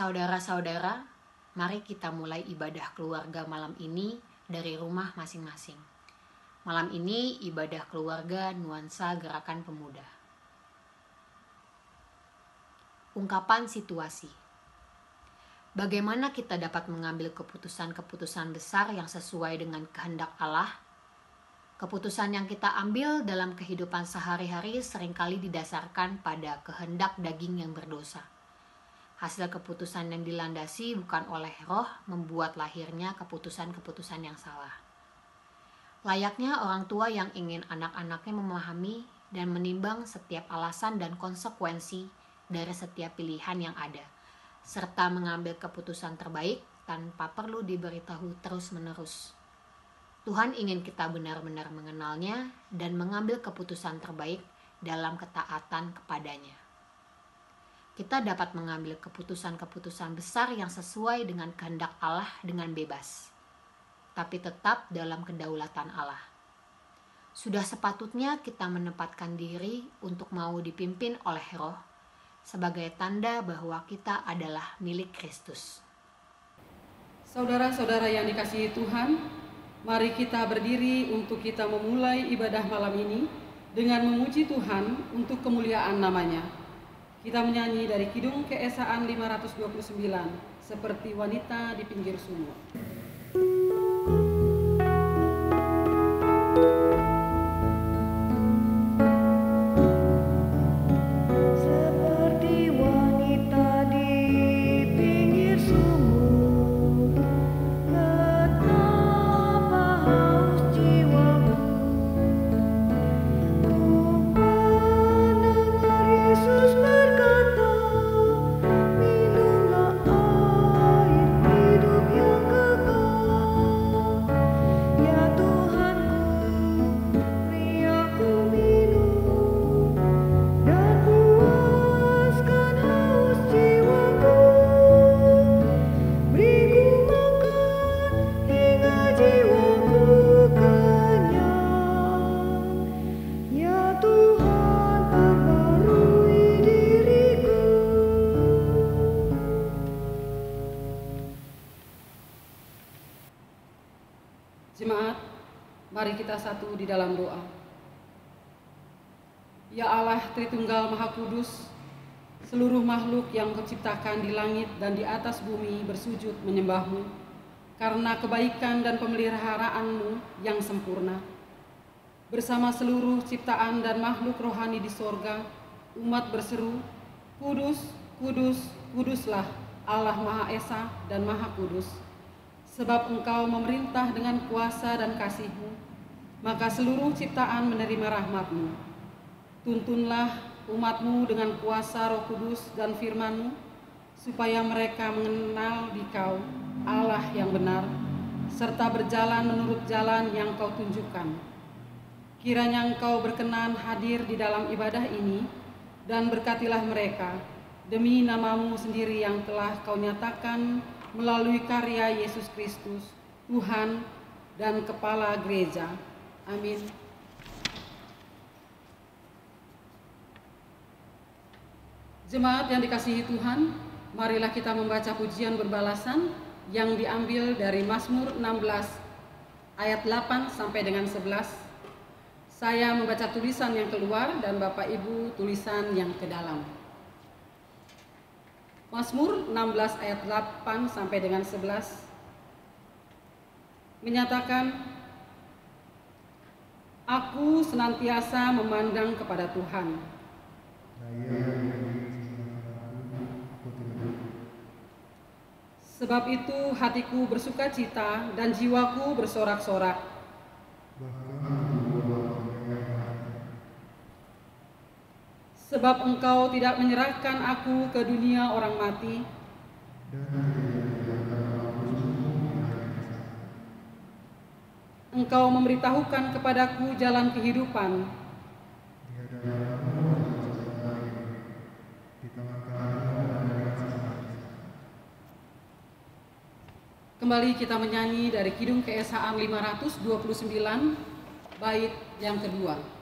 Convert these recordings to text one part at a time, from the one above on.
Saudara-saudara, mari kita mulai ibadah keluarga malam ini dari rumah masing-masing. Malam ini ibadah keluarga nuansa Gerakan Pemuda. Ungkapan situasi. Bagaimana kita dapat mengambil keputusan-keputusan besar yang sesuai dengan kehendak Allah? Keputusan yang kita ambil dalam kehidupan sehari-hari seringkali didasarkan pada kehendak daging yang berdosa. Hasil keputusan yang dilandasi bukan oleh roh membuat lahirnya keputusan-keputusan yang salah. Layaknya orang tua yang ingin anak-anaknya memahami dan menimbang setiap alasan dan konsekuensi dari setiap pilihan yang ada, serta mengambil keputusan terbaik tanpa perlu diberitahu terus-menerus. Tuhan ingin kita benar-benar mengenalnya dan mengambil keputusan terbaik dalam ketaatan kepadanya. Kita dapat mengambil keputusan-keputusan besar yang sesuai dengan kehendak Allah dengan bebas, tapi tetap dalam kedaulatan Allah. Sudah sepatutnya kita menempatkan diri untuk mau dipimpin oleh Roh sebagai tanda bahwa kita adalah milik Kristus. Saudara-saudara yang dikasihi Tuhan, mari kita berdiri untuk kita memulai ibadah malam ini dengan memuji Tuhan untuk kemuliaan namanya. Kita menyanyi dari Kidung Keesaan 529, seperti wanita di pinggir sumur. Jemaat, mari kita satu di dalam doa. Ya Allah Tritunggal Maha Kudus, seluruh makhluk yang Kau ciptakan di langit dan di atas bumi bersujud menyembah-Mu karena kebaikan dan pemeliharaanmu yang sempurna. Bersama seluruh ciptaan dan makhluk rohani di sorga, umat berseru, Kudus, Kudus, Kuduslah Allah Maha Esa dan Maha Kudus. Sebab Engkau memerintah dengan kuasa dan kasih-Mu, maka seluruh ciptaan menerima rahmat-Mu. Tuntunlah umat-Mu dengan kuasa Roh Kudus dan firman-Mu, supaya mereka mengenal Dikau, Allah yang benar, serta berjalan menurut jalan yang Kau tunjukkan. Kiranya Engkau berkenan hadir di dalam ibadah ini, dan berkatilah mereka, demi nama-Mu sendiri yang telah Kau nyatakan melalui karya Yesus Kristus, Tuhan dan Kepala Gereja. Amin. Jemaat yang dikasihi Tuhan, marilah kita membaca pujian berbalasan yang diambil dari Mazmur 16 ayat 8 sampai dengan 11. Saya membaca tulisan yang keluar dan Bapak Ibu tulisan yang ke dalam. Mazmur 16 ayat 8 sampai dengan 11 menyatakan, Aku senantiasa memandang kepada Tuhan. Sebab itu hatiku bersuka cita dan jiwaku bersorak-sorak. Sebab Engkau tidak menyerahkan aku ke dunia orang mati, Engkau memberitahukan kepadaku jalan kehidupan. Kembali kita menyanyi dari Kidung Keesaan 529, bait yang kedua.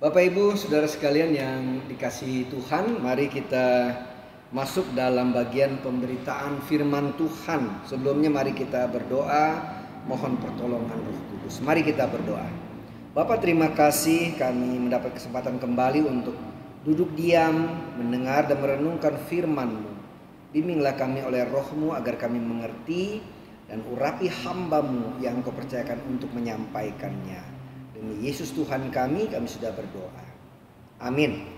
Bapak Ibu, saudara sekalian yang dikasihi Tuhan, mari kita masuk dalam bagian pemberitaan firman Tuhan. Sebelumnya mari kita berdoa, mohon pertolongan Roh Kudus. Mari kita berdoa. Bapa, terima kasih kami mendapat kesempatan kembali untuk duduk diam, mendengar dan merenungkan firman-Mu. Bimbinglah kami oleh Roh-Mu agar kami mengerti dan urapi hamba-Mu yang Engkau percayakan untuk menyampaikannya. Demi Yesus Tuhan kami sudah berdoa. Amin.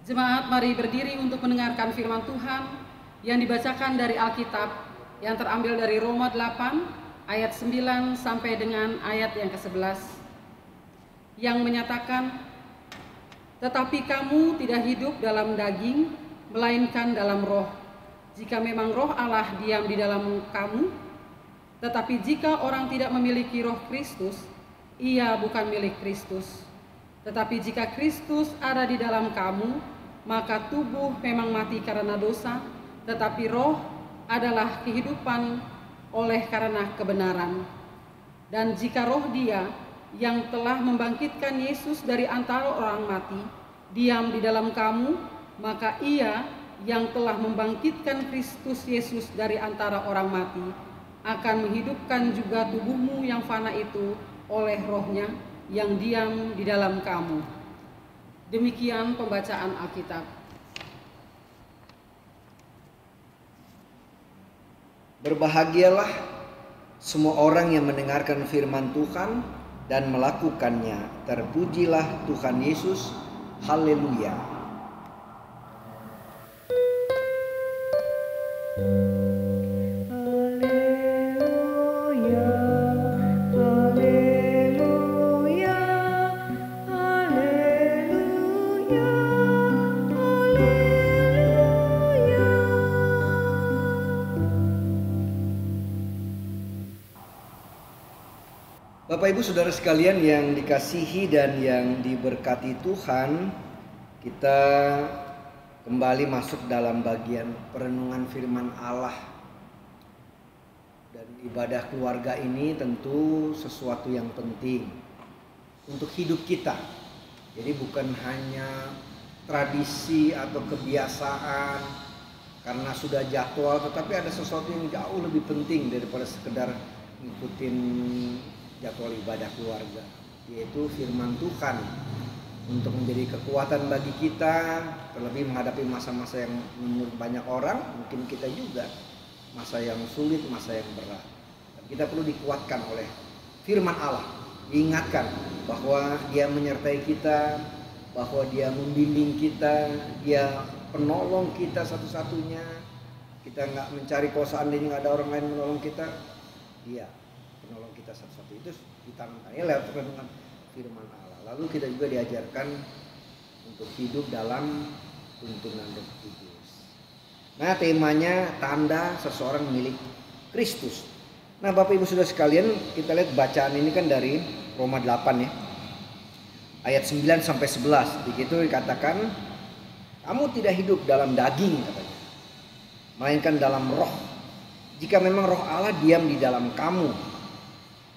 Jemaat, mari berdiri untuk mendengarkan firman Tuhan yang dibacakan dari Alkitab yang terambil dari Roma 8 ayat 9 sampai dengan ayat yang ke-11 yang menyatakan, "Tetapi kamu tidak hidup dalam daging, melainkan dalam roh. Jika memang roh Allah diam di dalam kamu, tetapi jika orang tidak memiliki roh Kristus, ia bukan milik Kristus. Tetapi jika Kristus ada di dalam kamu, maka tubuh memang mati karena dosa, tetapi roh adalah kehidupan oleh karena kebenaran. Dan jika roh Dia yang telah membangkitkan Yesus dari antara orang mati diam di dalam kamu, maka Ia yang telah membangkitkan Kristus Yesus dari antara orang mati akan menghidupkan juga tubuhmu yang fana itu oleh rohnya yang diam di dalam kamu." Demikian pembacaan Alkitab. Berbahagialah semua orang yang mendengarkan firman Tuhan dan melakukannya. Terpujilah Tuhan Yesus. Haleluya. Bapak Ibu saudara sekalian yang dikasihi dan yang diberkati Tuhan, kita kembali masuk dalam bagian perenungan firman Allah. Dan ibadah keluarga ini tentu sesuatu yang penting untuk hidup kita. Jadi bukan hanya tradisi atau kebiasaan karena sudah jadwal, tetapi ada sesuatu yang jauh lebih penting daripada sekedar ngikutin jadwal ibadah keluarga, yaitu firman Tuhan untuk menjadi kekuatan bagi kita, terlebih menghadapi masa-masa yang menurut banyak orang, mungkin kita juga masa yang sulit, masa yang berat. Dan kita perlu dikuatkan oleh firman Allah, diingatkan bahwa Dia menyertai kita, bahwa Dia membimbing kita, Dia penolong kita satu-satunya. Kita nggak mencari kalau seandainya nggak ada orang lain menolong kita, Dia penolong kita satu-satu. Itu ditanamkannya lewat renungan firman Allah. Lalu kita juga diajarkan untuk hidup dalam tuntunan Roh Kudus. Nah, temanya tanda seseorang milik Kristus. Nah, Bapak Ibu Saudara sekalian, kita lihat bacaan ini kan dari Roma 8 ya. Ayat 9 sampai 11. Begitu dikatakan, kamu tidak hidup dalam daging katanya, melainkan dalam roh. Jika memang roh Allah diam di dalam kamu.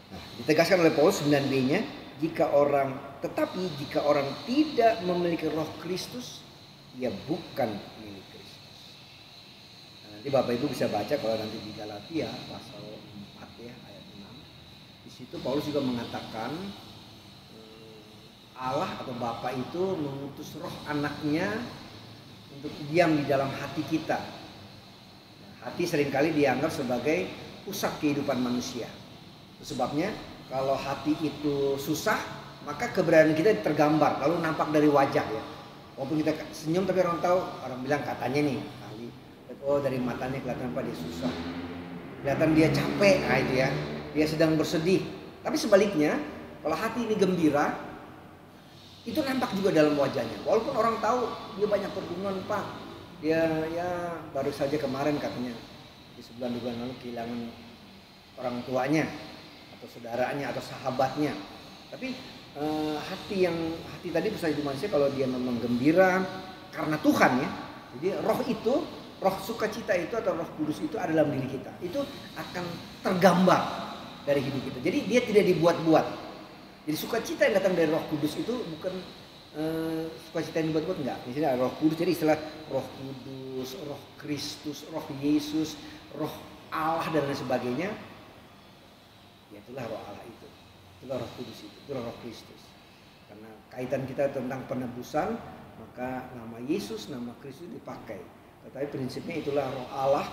Nah, ditegaskan oleh Paulus 9b-nya, tetapi jika orang tidak memiliki roh Kristus, ia bukan milik Kristus. Nah, nanti Bapak Ibu bisa baca kalau nanti di Galatia pasal 4 ya, ayat 6. Di situ Paulus juga mengatakan Allah atau Bapa itu mengutus roh anaknya untuk diam di dalam hati kita. Nah, hati seringkali dianggap sebagai pusat kehidupan manusia. Sebabnya kalau hati itu susah, maka keberadaan kita tergambar, lalu nampak dari wajah ya. Walaupun kita senyum tapi orang tahu, orang bilang katanya nih, kali, oh dari matanya kelihatan apa dia susah, kelihatan dia capek, nah itu ya, dia sedang bersedih. Tapi sebaliknya, kalau hati ini gembira, itu nampak juga dalam wajahnya. Walaupun orang tahu dia banyak pergumulan Pak, dia ya baru saja kemarin katanya di sebulan 2 bulan lalu kehilangan orang tuanya, atau saudaranya atau sahabatnya. Tapi hati tadi bisa jadi manusia kalau dia memang gembira karena Tuhan ya. Jadi roh itu, roh sukacita itu atau roh kudus itu ada dalam diri kita. Itu akan tergambar dari hidup kita. Jadi dia tidak dibuat-buat. Jadi sukacita yang datang dari Roh Kudus itu bukan sukacita yang dibuat-buat, enggak. Di sini ada Roh Kudus, jadi istilah Roh Kudus, Roh Kristus, Roh Yesus, Roh Allah dan lain sebagainya. Ya itulah Roh Allah itu. Itulah Roh Kudus itu Roh Kristus. Karena kaitan kita tentang penebusan, maka nama Yesus, nama Kristus dipakai. Tetapi prinsipnya itulah Roh Allah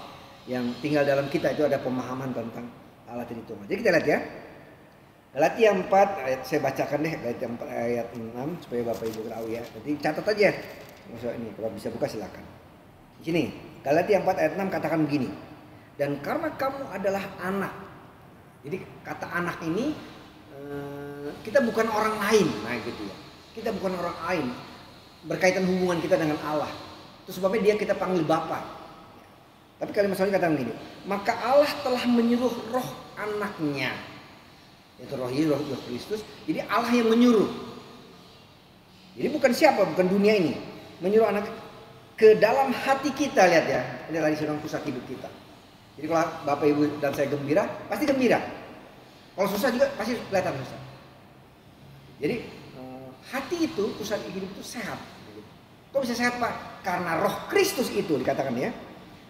yang tinggal dalam kita, itu ada pemahaman tentang Allah Tritunggal. Jadi kita lihat ya. Galatia 4 ayat, saya bacakan deh Galatia 4 ayat 6 supaya Bapak Ibu tahu ya. Nanti catat aja. Maksudnya ini kalau bisa buka silakan. Di sini Galatia 4 ayat 6 katakan begini. Dan karena kamu adalah anak. Jadi kata anak ini kita bukan orang lain. Nah gitu ya. Kita bukan orang lain. Berkaitan hubungan kita dengan Allah. Itu sebabnya dia kita panggil Bapa. Tapi kalimat soalnya katakan begini. Maka Allah telah menyuruh roh anaknya. Itu Roh Yesus, Roh Kristus. Jadi Allah yang menyuruh. Jadi bukan siapa, bukan dunia ini. Menyuruh anak ke dalam hati kita, lihat ya. Ini lagi sedang pusat hidup kita. Jadi kalau Bapak Ibu dan saya gembira, pasti gembira. Kalau susah juga pasti kelihatan susah. Jadi hati itu, pusat hidup itu sehat. Kok bisa sehat Pak? Karena Roh Kristus itu dikatakan ya.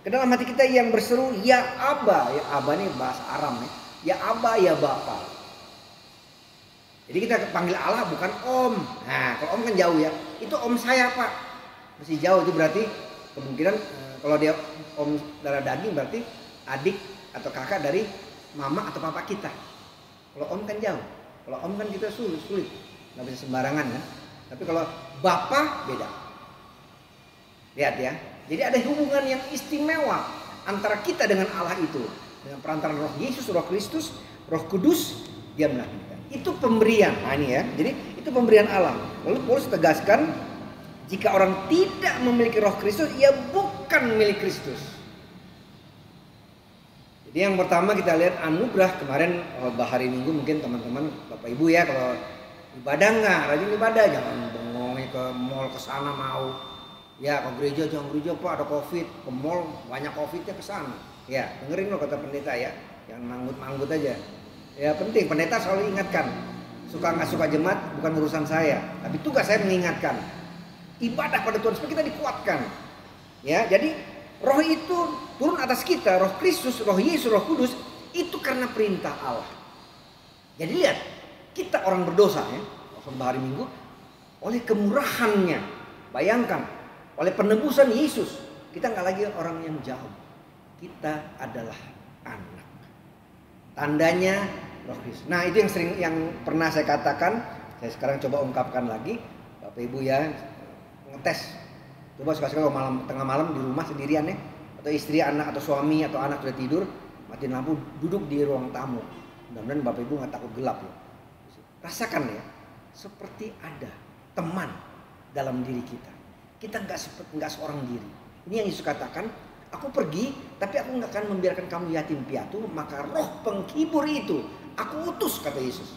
Ke dalam hati kita yang berseru, ya Aba. Ya Aba ini bahasa Aram ya. Ya Aba, ya Bapa. Jadi kita panggil Allah bukan Om. Nah kalau Om kan jauh ya. Itu Om saya Pak. Masih jauh, itu berarti kemungkinan kalau dia Om darah daging berarti adik atau kakak dari mama atau papa kita. Kalau Om kan jauh. Kalau Om kan kita sulit. Nggak bisa sembarangan ya. Tapi kalau Bapa beda. Lihat ya. Jadi ada hubungan yang istimewa antara kita dengan Allah itu. Dengan perantaran Roh Yesus, Roh Kristus, Roh Kudus, dia melalui kita. Itu pemberian. Nah ini ya. Jadi itu pemberian Allah. Lalu Paulus tegaskan, jika orang tidak memiliki Roh Kristus, ia bukan milik Kristus. Jadi yang pertama kita lihat anugerah. Kemarin hari Minggu mungkin teman-teman Bapak Ibu ya, kalau ibadah enggak, rajin ibadah, jangan bengong ke mall ke sana mau. Ya ke gereja, jangan gereja Pak ada Covid, ke mall banyak Covidnya ke sana. Ya dengerin loh kata pendeta ya, jangan manggut-manggut aja. Ya penting, pendeta selalu ingatkan, suka nggak suka jemaat bukan urusan saya, tapi tugas saya mengingatkan. Ibadah pada Tuhan supaya kita dikuatkan. Ya, jadi Roh itu turun atas kita, Roh Kristus, Roh Yesus, Roh Kudus itu karena perintah Allah. Jadi lihat, kita orang berdosa ya, khotbah hari Minggu, oleh kemurahannya, bayangkan, oleh penebusan Yesus, kita nggak lagi orang yang jauh, kita adalah anak. Tandanya Roh Kristus. Nah itu yang pernah saya katakan, saya sekarang coba ungkapkan lagi, Bapak Ibu ya, ngetes. Coba sekali-sekali kalau tengah malam di rumah sendirian ya, atau istri, anak atau suami atau anak sudah tidur, matiin lampu, duduk di ruang tamu. Mudah-mudahan Bapak Ibu nggak takut gelap ya. Rasakan ya, seperti ada teman dalam diri kita. Kita nggak seorang diri. Ini yang Yesus katakan. Aku pergi, tapi aku nggak akan membiarkan kamu yatim piatu. Maka Roh penghibur itu aku utus, kata Yesus,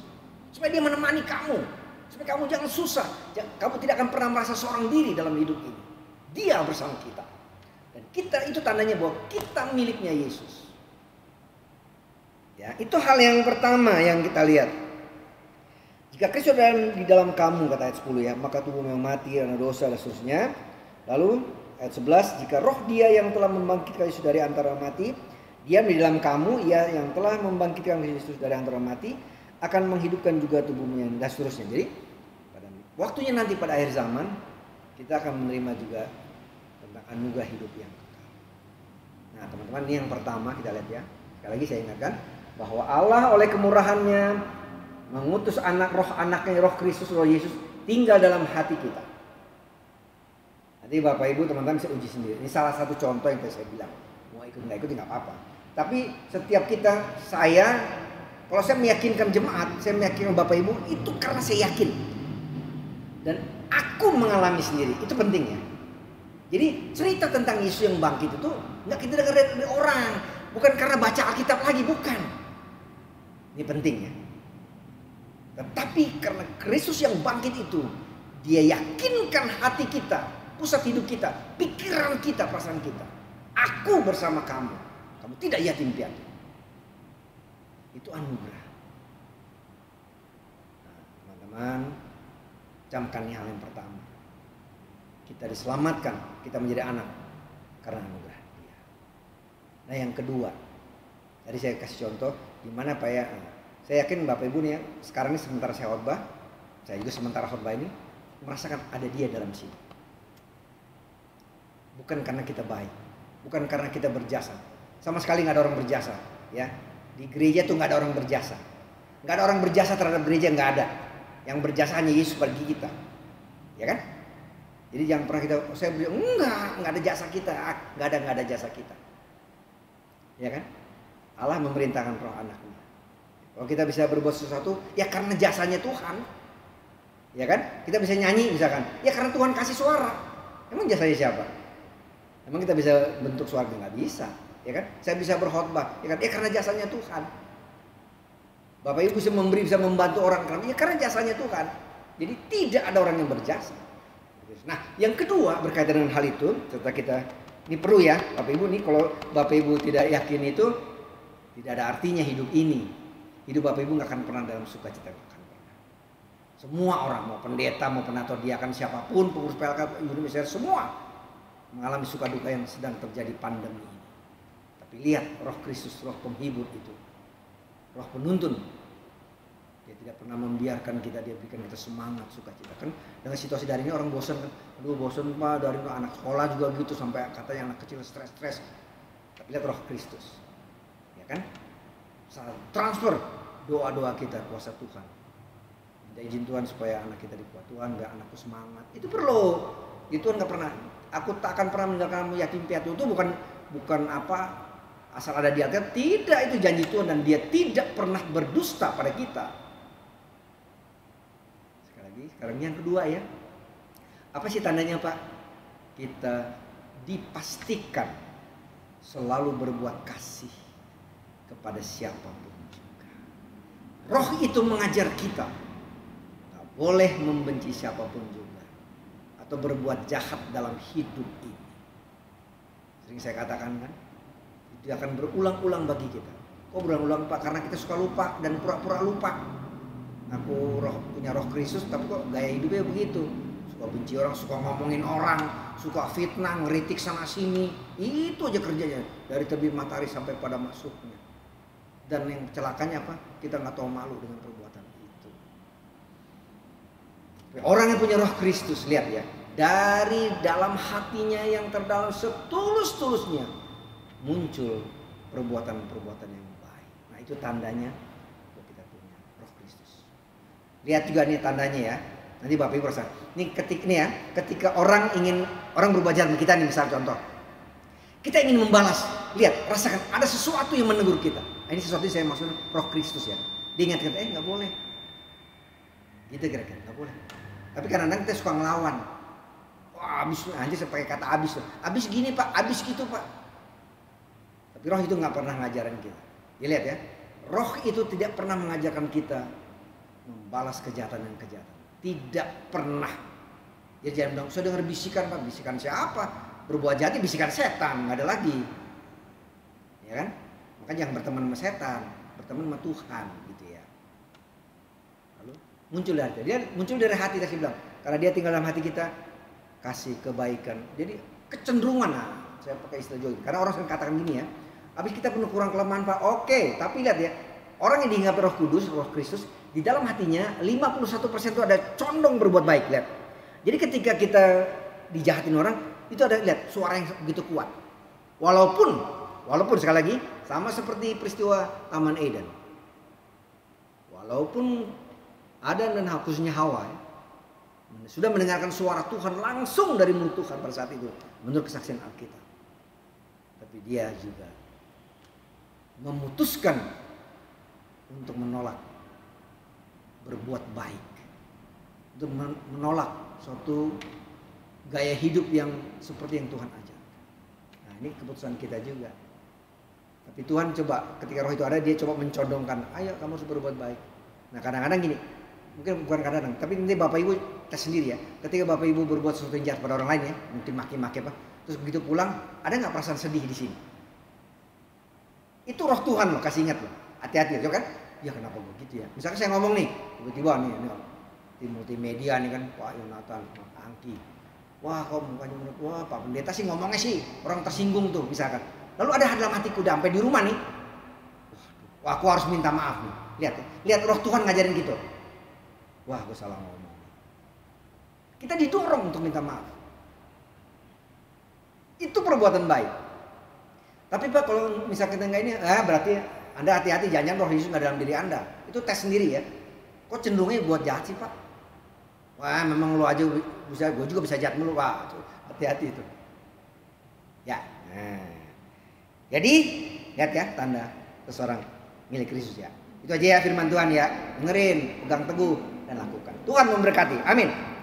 supaya dia menemani kamu, supaya kamu jangan susah. Kamu tidak akan pernah merasa seorang diri dalam hidup ini. Dia bersama kita. Dan kita itu tandanya bahwa kita miliknya Yesus. Ya, itu hal yang pertama yang kita lihat. Jika Kristus di dalam kamu, kata ayat 10 ya, maka tubuhmu yang mati karena dosa dan seterusnya. Lalu ayat 11, jika roh dia yang telah membangkitkan Yesus dari antara mati diam di dalam kamu, ia yang telah membangkitkan Yesus dari antara mati akan menghidupkan juga tubuhmu yang, dan seterusnya. Jadi pada waktunya nanti pada akhir zaman kita akan menerima juga tentang anugerah hidup yang kekal. Nah teman-teman, ini yang pertama kita lihat ya. Sekali lagi saya ingatkan bahwa Allah oleh kemurahannya mengutus roh anaknya, Roh Kristus, Roh Yesus tinggal dalam hati kita. Nanti Bapak Ibu teman-teman bisa uji sendiri. Ini salah satu contoh yang saya bilang. Mau ikut nggak ikut nggak apa-apa. Tapi setiap kita, kalau saya meyakinkan jemaat, saya meyakinkan Bapak Ibu itu karena saya yakin. Dan aku mengalami sendiri. Itu penting ya. Jadi cerita tentang Yesus yang bangkit itu nggak kita dengar dari orang. Bukan karena baca Alkitab lagi, bukan. Ini penting ya. Tetapi karena Kristus yang bangkit itu, dia yakinkan hati kita, pusat hidup kita, pikiran kita, perasaan kita. Aku bersama kamu. Kamu tidak yatim piatu. Itu anugerah. firman, camkan hal yang pertama. Kita diselamatkan, kita menjadi anak karena anugerah Dia. Nah yang kedua, tadi saya kasih contoh di mana Pak ya, saya yakin Bapak Ibu nih ya, sekarang ini sementara saya khotbah, saya juga sementara khotbah ini merasakan ada Dia dalam sini. Bukan karena kita baik, bukan karena kita berjasa. Sama sekali nggak ada orang berjasa, ya. Di gereja tuh nggak ada orang berjasa, nggak ada orang berjasa terhadap gereja, nggak ada. Yang berjasa hanya Yesus bagi kita, ya kan? Jadi jangan pernah saya bilang nggak ada jasa kita, nggak ada jasa kita, ya kan? Allah memerintahkan Roh Anaknya. Kalau kita bisa berbuat sesuatu, ya karena jasanya Tuhan, ya kan? Kita bisa nyanyi misalkan, ya karena Tuhan kasih suara. Emang jasanya siapa? Emang kita bisa bentuk surga? Nggak bisa, ya kan? Saya bisa berkhotbah, ya kan? Ya karena jasanya Tuhan. Bapak Ibu bisa memberi, bisa membantu orang, ya karena jasanya Tuhan. Jadi tidak ada orang yang berjasa. Nah, yang kedua berkaitan dengan hal itu, serta kita ini perlu ya, Bapak Ibu nih, kalau Bapak Ibu tidak yakin itu, tidak ada artinya hidup ini. Hidup Bapak Ibu nggak akan pernah dalam sukacita, nggak akan pernah. Semua orang, mau pendeta, mau penatua diakan, siapapun, pengurus PLK, Indonesia, semua mengalami suka duka yang sedang terjadi pandemi ini. Tapi lihat Roh Kristus, Roh penghibur itu, Roh penuntun. Dia tidak pernah membiarkan kita, dia berikan kita semangat, sukacita. Kan dengan situasi dari ini orang bosan kan, aduh bosan Pak, dari anak sekolah juga gitu, sampai katanya anak kecil stres. Tapi lihat Roh Kristus, ya kan? Saat transfer doa-doa kita kuasa Tuhan. Minta izin Tuhan supaya anak kita dikuat Tuhan, biar anakku semangat. Itu perlu. Itu Tuhan nggak pernah. Aku tak akan pernah meninggalkan kamu yatim piatu. Itu bukan apa asal ada di Alkitab. Tidak, itu janji Tuhan dan Dia tidak pernah berdusta pada kita. Sekarang yang kedua ya. Apa sih tandanya Pak? Kita dipastikan selalu berbuat kasih kepada siapapun juga. Roh itu mengajar kita tak boleh membenci siapapun juga atau berbuat jahat dalam hidup ini. Sering saya katakan kan, itu akan berulang-ulang bagi kita. Kok berulang-ulang Pak? Karena kita suka lupa dan pura-pura lupa. Aku punya Roh Kristus, tapi kok gaya hidupnya begitu. Suka benci orang, suka ngomongin orang, suka fitnah, ngeritik sana sini. Itu aja kerjanya, dari terbit matahari sampai pada masuknya. Dan yang celakanya apa? Kita nggak tahu malu dengan perbuatan itu. Orang yang punya Roh Kristus, lihat ya, dari dalam hatinya yang terdalam setulus-tulusnya muncul perbuatan-perbuatan yang baik. Nah itu tandanya kita punya Roh Kristus. Lihat juga nih tandanya ya. Nanti Bapak Ibu rasa. Ketika orang berbuat jahat sama kita nih, misal contoh. Kita ingin membalas. Lihat, rasakan ada sesuatu yang menegur kita. Nah, ini sesuatu yang saya maksud Roh Kristus ya. Diingatkan, nggak boleh. Gitu kira-kira, nggak boleh. Tapi kadang-kadang kita suka ngelawan. Wah, abis aja saya pakai kata abis. Abis gini Pak, abis gitu Pak. Tapi Roh itu nggak pernah ngajarin kita. Ya lihat ya, Roh itu tidak pernah mengajarkan kita membalas kejahatan dan kejahatan. Tidak pernah. Jadi jangan bilang, saya dengar bisikan Pak. Bisikan siapa? Berbuat jahat bisikan setan, nggak ada lagi. Ya kan? Makanya jangan berteman sama setan, berteman sama Tuhan gitu ya. Lalu muncul dari hati tadi bilang, karena Dia tinggal dalam hati kita, kasih kebaikan. Jadi kecenderungan, saya pakai istilah Joy. Karena orang sering katakan gini ya, habis kita penuh kurang kelemahan Pak, oke. Tapi lihat ya, orang yang dihingapi Roh Kudus, Roh Kristus, di dalam hatinya 51% itu ada condong berbuat baik. Lihat. Jadi ketika kita dijahatin orang, itu ada lihat suara yang begitu kuat. Walaupun sekali lagi sama seperti peristiwa Taman Eden. Walaupun Adam dan khususnya Hawa sudah mendengarkan suara Tuhan langsung dari mulut Tuhan pada saat itu menurut kesaksian Alkitab. Tapi dia juga memutuskan untuk menolak berbuat baik, untuk menolak suatu gaya hidup yang seperti yang Tuhan ajarkan. Nah ini keputusan kita juga. Tapi Tuhan coba ketika Roh itu ada, Dia coba mencondongkan, ayo kamu harus berbuat baik. Nah kadang-kadang gini, mungkin bukan kadang-kadang, tapi nanti Bapak Ibu tes sendiri ya. Ketika Bapak Ibu berbuat sesuatu yang jahat pada orang lain ya, mungkin maki-maki apa, terus begitu pulang, ada nggak perasaan sedih di sini? Itu Roh Tuhan loh, kasih ingat loh. Hati-hati, ya kan? Ya kenapa begitu ya? Misalkan saya ngomong nih, tiba-tiba nih, tim multimedia nih kan, Pak Yonatan, Pak Angki. Wah, kok mukanya menurut, wah Pak Pendeta sih ngomongnya sih orang tersinggung tuh misalkan. Lalu ada dalam hatiku udah sampai di rumah nih. Wah, aku harus minta maaf nih. Lihat roh Tuhan ngajarin gitu. Wah, gue salah ngomong. Kita didorong untuk minta maaf. Itu perbuatan baik. Tapi Pak, kalau misalnya kita nggak ini, berarti Anda hati-hati, jangan roh Yesus nggak dalam diri Anda. Itu tes sendiri ya. Kok cenderungnya buat jahat sih Pak? Wah, memang lu aja bisa, gue juga bisa jahat mulu Pak. Hati-hati itu. Ya. Nah. Jadi lihat ya tanda seseorang milik Kristus ya. Itu aja ya firman Tuhan ya. Dengerin, pegang teguh dan lakukan. Tuhan memberkati. Amin.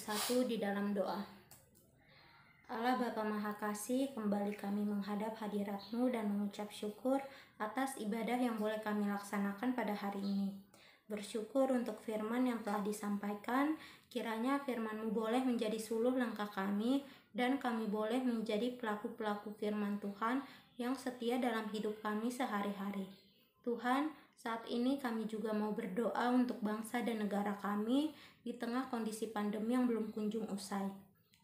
bersatu di dalam doa. Allah Bapa Maha Kasih, kembali kami menghadap hadirat-Mu dan mengucap syukur atas ibadah yang boleh kami laksanakan pada hari ini. Bersyukur untuk firman yang telah disampaikan, kiranya firman-Mu boleh menjadi suluh langkah kami dan kami boleh menjadi pelaku-pelaku firman Tuhan yang setia dalam hidup kami sehari-hari. Tuhan, saat ini kami juga mau berdoa untuk bangsa dan negara kami di tengah kondisi pandemi yang belum kunjung usai.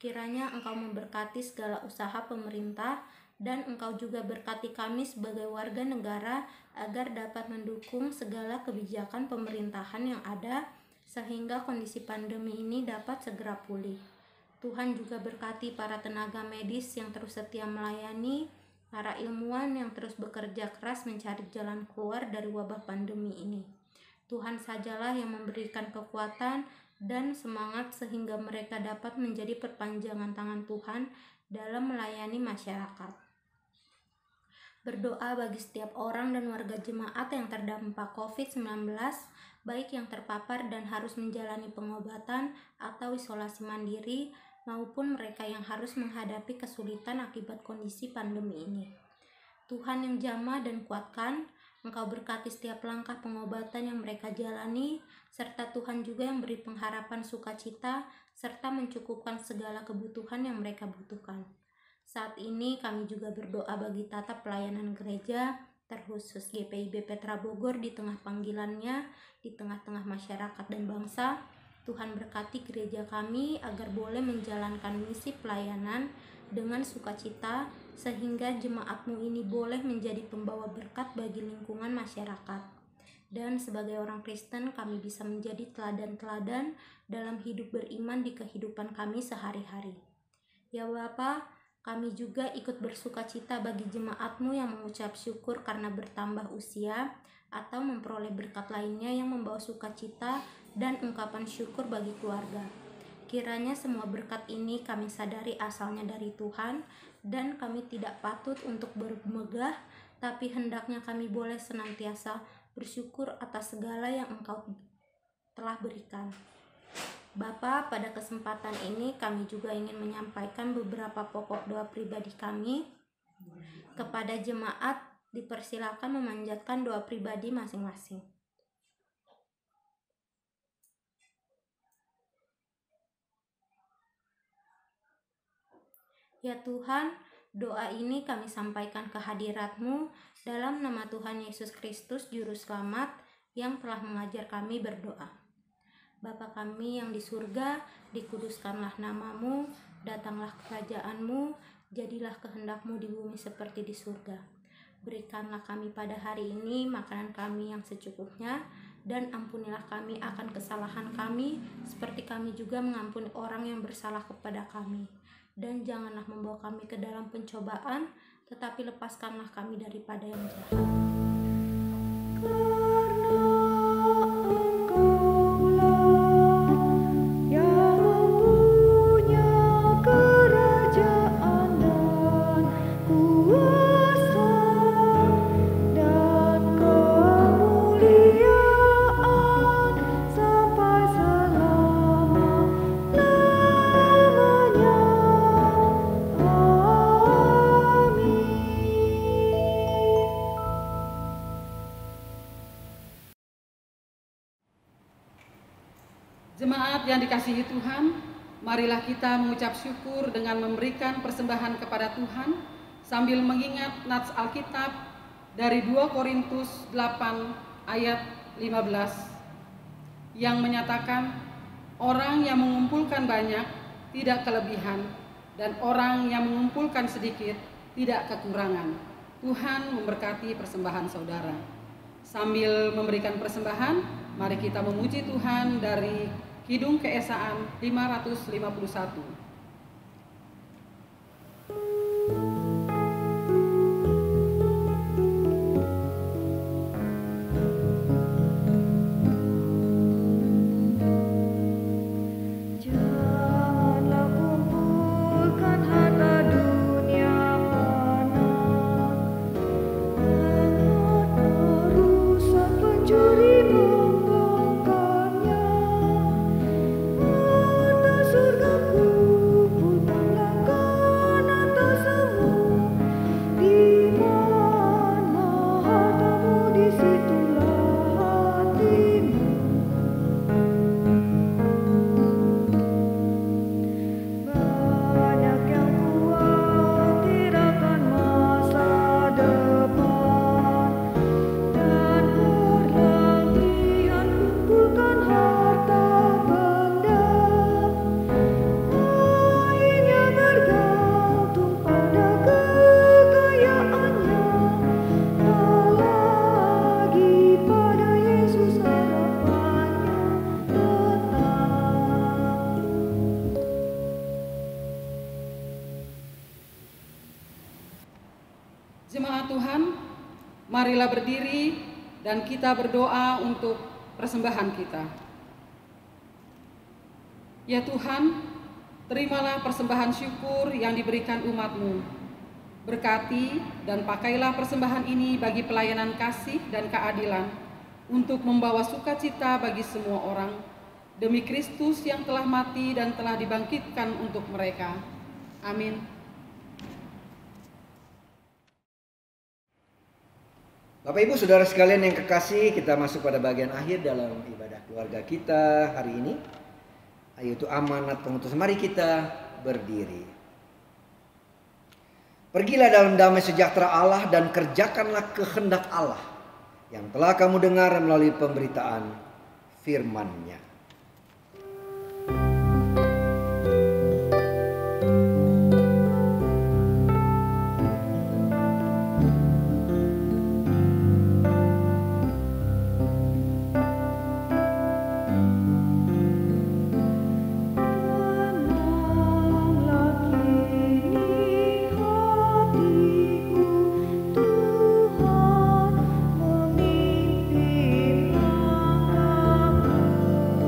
Kiranya Engkau memberkati segala usaha pemerintah dan Engkau juga berkati kami sebagai warga negara agar dapat mendukung segala kebijakan pemerintahan yang ada sehingga kondisi pandemi ini dapat segera pulih. Tuhan juga berkati para tenaga medis yang terus setia melayani, para ilmuwan yang terus bekerja keras mencari jalan keluar dari wabah pandemi ini. Tuhan sajalah yang memberikan kekuatan dan semangat sehingga mereka dapat menjadi perpanjangan tangan Tuhan dalam melayani masyarakat. Berdoa bagi setiap orang dan warga jemaat yang terdampak COVID-19, baik yang terpapar dan harus menjalani pengobatan atau isolasi mandiri, maupun mereka yang harus menghadapi kesulitan akibat kondisi pandemi ini. Tuhan yang jamah dan kuatkan, Engkau berkati setiap langkah pengobatan yang mereka jalani, serta Tuhan juga yang beri pengharapan sukacita, serta mencukupkan segala kebutuhan yang mereka butuhkan. Saat ini kami juga berdoa bagi tata pelayanan gereja, terkhusus GPIB Petra Bogor di tengah panggilannya, di tengah-tengah masyarakat dan bangsa. Tuhan berkati gereja kami agar boleh menjalankan misi pelayanan dengan sukacita, sehingga jemaat-Mu ini boleh menjadi pembawa berkat bagi lingkungan masyarakat. Dan sebagai orang Kristen, kami bisa menjadi teladan-teladan dalam hidup beriman di kehidupan kami sehari-hari. Ya Bapa, kami juga ikut bersukacita bagi jemaat-Mu yang mengucap syukur karena bertambah usia atau memperoleh berkat lainnya yang membawa sukacita dan ungkapan syukur bagi keluarga. Kiranya semua berkat ini kami sadari asalnya dari Tuhan dan kami tidak patut untuk bermegah, tapi hendaknya kami boleh senantiasa bersyukur atas segala yang Engkau telah berikan. Bapa, pada kesempatan ini kami juga ingin menyampaikan beberapa pokok doa pribadi kami. Kepada jemaat dipersilakan memanjatkan doa pribadi masing-masing. Ya Tuhan, doa ini kami sampaikan ke hadirat-Mu dalam nama Tuhan Yesus Kristus Juru Selamat yang telah mengajar kami berdoa. Bapa kami yang di surga, dikuduskanlah nama-Mu, datanglah kerajaan-Mu, jadilah kehendak-Mu di bumi seperti di surga. Berikanlah kami pada hari ini makanan kami yang secukupnya, dan ampunilah kami akan kesalahan kami, seperti kami juga mengampuni orang yang bersalah kepada kami. Dan janganlah membawa kami ke dalam pencobaan, tetapi lepaskanlah kami daripada yang jahat. Jemaat yang dikasihi Tuhan, marilah kita mengucap syukur dengan memberikan persembahan kepada Tuhan sambil mengingat nats Alkitab dari 2 Korintus 8 ayat 15 yang menyatakan orang yang mengumpulkan banyak tidak kelebihan dan orang yang mengumpulkan sedikit tidak kekurangan. Tuhan memberkati persembahan saudara. Sambil memberikan persembahan, mari kita memuji Tuhan dari Kidung Keesaan 551. Jemaat Tuhan, marilah berdiri dan kita berdoa untuk persembahan kita. Ya Tuhan, terimalah persembahan syukur yang diberikan umat-Mu. Berkati dan pakailah persembahan ini bagi pelayanan kasih dan keadilan, untuk membawa sukacita bagi semua orang, demi Kristus yang telah mati dan telah dibangkitkan untuk mereka. Amin. Bapak Ibu Saudara sekalian yang kekasih, kita masuk pada bagian akhir dalam ibadah keluarga kita hari ini, yaitu amanat pengutusan. Mari kita berdiri. Pergilah dalam damai sejahtera Allah dan kerjakanlah kehendak Allah yang telah kamu dengar melalui pemberitaan firman-Nya. Tuhan memimpin langkahku.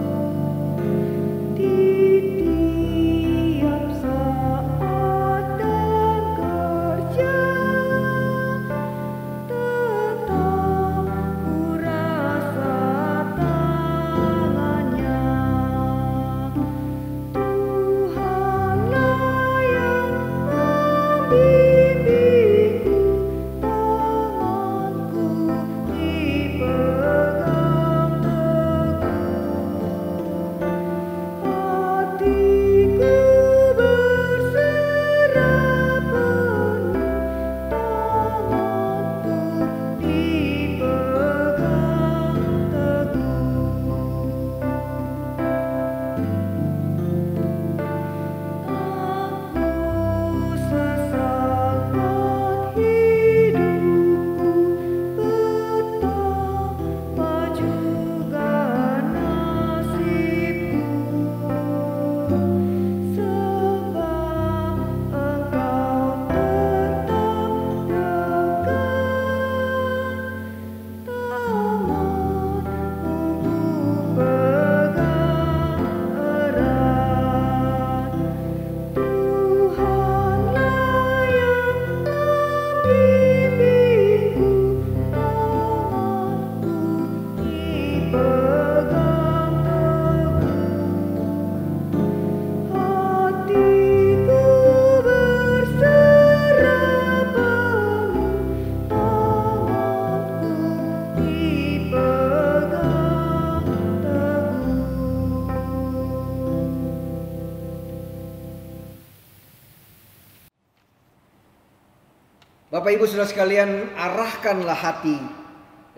Bapak Ibu Saudara sekalian, arahkanlah hati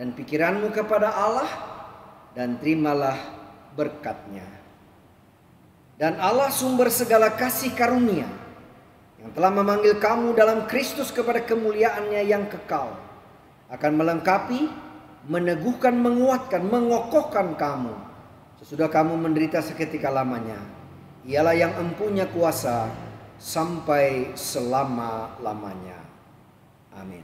dan pikiranmu kepada Allah dan terimalah berkat-Nya. Dan Allah sumber segala kasih karunia yang telah memanggil kamu dalam Kristus kepada kemuliaan-Nya yang kekal akan melengkapi, meneguhkan, menguatkan, mengokohkan kamu sesudah kamu menderita seketika lamanya. Ialah yang empunya kuasa sampai selama-lamanya. Amin.